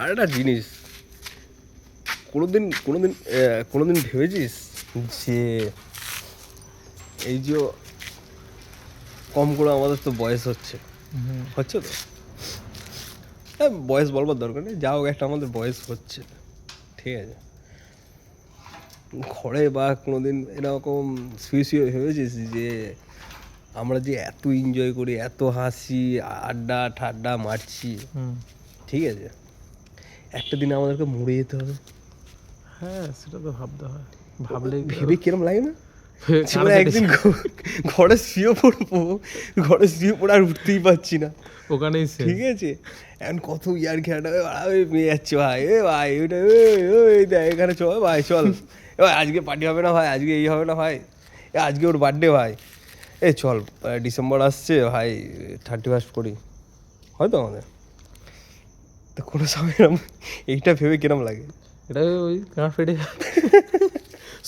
আর একটা জিনিস, কোনোদিন ভেবেছিস যে এই যে কম করে আমাদের তো বয়স হচ্ছে তো, বয়স বলবার দরকার নেই, যা হোক একটা আমাদের বয়স হচ্ছে, ঠিক আছে, ঘরে বা কোনোদিন এরকম শুয়ে ভেবেছিস যে আমরা যে এত এনজয় করি, এত হাসি, আড্ডা ঠাড্ডা মারছি, ঠিক আছে, একটা দিন আমাদেরকে মরে যেতে হবে? হ্যাঁ, সেটা তো ভাবতে হয়, ভাবলে ভেবে কিরম লাগে না? একদিন ঘরে শুয়ে পড়ে আর উঠতেই পারছি না, ওখানেই ঠিক আছে, এখন কত ইয়ার খেয়াটা মেয়ে যাচ্ছে ভাই, ভাই ওইটা দেখ এখানে চল ভাই, চল এবার আজকে পার্টি হবে না ভাই, আজকে এই হবে না ভাই, আজকে ওর বার্থডে ভাই, চল ডিসেম্বর আসছে ভাই 31 করি, হয়তো আমাদের তো কোনো সময় এইটা ভেবে কিরম লাগে? এটা ওই গাঁ ফেটে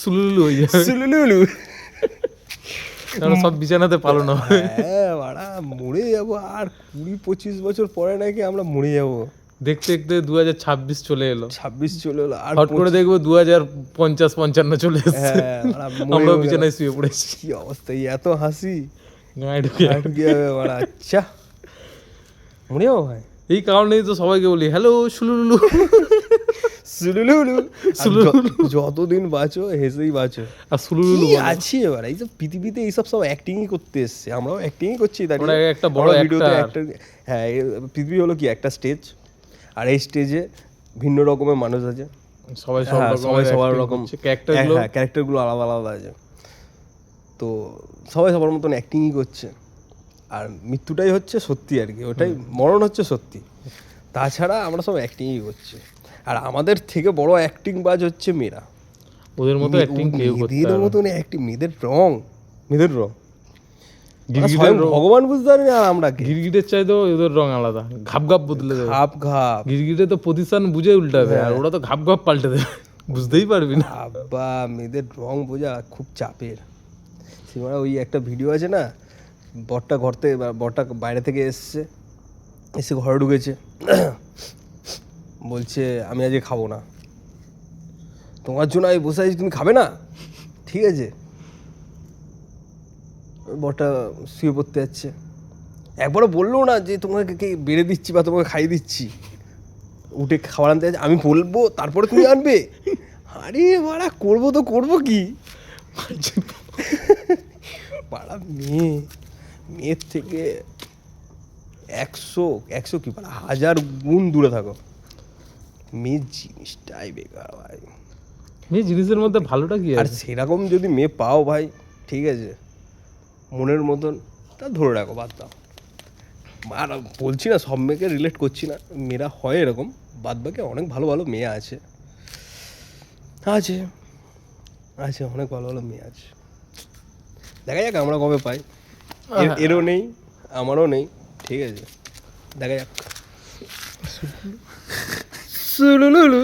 সুলুলু হয়ে যাবে, সুলুলুলু, সব বিছানাতে পালন হবে। হ্যাঁ বাড়া, মরে যাবো আর 20-25 বছর পরে নাকি আমরা মরে যাবো। দেখতে দেখতে 2026 চলে এলো, 26 চলে এলো, আর হট করে দেখবো 2050-55 চলে এসছে, আমরা বিছানায় শুয়ে পড়েছি। কি অবস্থা, এত হাসি গায়ে ঢুকে যাবে বাড়া। আচ্ছা মরে যাবো ভাই, এই কারণেই তো সবাইকে বলি হ্যালো সুলুলু সুলুলুলু, যতদিন বাঁচো হেসেই বাঁচো। আর সুলুলু আছে এবার এইসব পৃথিবীতে এইসব সব অ্যাক্টিংই করতে এসছে, আমরাও অ্যাক্টিংই করছি, একটা বড় ভিডিওতে একটা, হ্যাঁ পৃথিবী হলো কি একটা স্টেজ, আর এই স্টেজে ভিন্ন রকমের মানুষ আছে, সবাই সবার রকম ক্যারেক্টারগুলো আলাদা আলাদা আছে, তো সবাই সবার মতন অ্যাক্টিংই করছে, আর মৃত্যুটাই হচ্ছে সত্যি আর কি, ওটাই মরণ হচ্ছে সত্যি, তাছাড়া আমরা সব অ্যাক্টিংই করছি। আর আমাদের থেকে বড় অ্যাক্টিং বাজ হচ্ছে মেয়েরা, ওদের মতো অ্যাক্টিং কেউ করতে পারে না, মেয়েদের মতন অ্যাক্টিং, মেয়েদের রং ভগবান বুঝতে পারি না, আর আমরা গিরগিটের চাইতেও ওদের রং আলাদা, ঘাপ বদলে দেবে, ঘাপ গিরগিটে তো পজিশন বুঝে উল্টাবে, আর ওরা তো ঘাপ পাল্টে দেবে, বুঝতেই পারবি না। আব্বা মেয়েদের রং বোঝা খুব চাপের। সেবার ওই একটা ভিডিও আছে না, বরটা বাইরে থেকে এসে ঘরে ঢুকেছে, বলছে আমি আজকে খাবো না, তোমার জন্য আমি বসে আছি, তুমি খাবে না, ঠিক আছে, বরটা শুয়ে পড়তে যাচ্ছে, একবারও বললো না যে তোমাকে কে বেড়ে দিচ্ছি বা তোমাকে খাইয়ে দিচ্ছি, উঠে খাবার আনতে যাচ্ছে, আমি বলবো তারপরে তুমি আনবে, আরে বাড়া করবো কি বাড়া, মেয়ের থেকে 100 কি বাড়া 1000 গুণ দূরে থাকো, মেয়ে জিনিসটাই বেকার ভাই, মেয়ে জিনিসের মধ্যে ভালোটা কি আর সেরকম যদি মেয়ে পাও ভাই, ঠিক আছে, মনের মতন, তা ধরে রাখো, বাদ দাও, আর বলছি না সব মেয়েকে রিলেট করছি না, মেয়েরা হয় এরকম, বাদ বাকি অনেক ভালো ভালো মেয়ে আছে অনেক ভালো ভালো মেয়ে আছে, দেখা যাক আমরা কবে পাই, এরও নেই আমারও নেই, ঠিক আছে, দেখা যাক। সুলুলুলু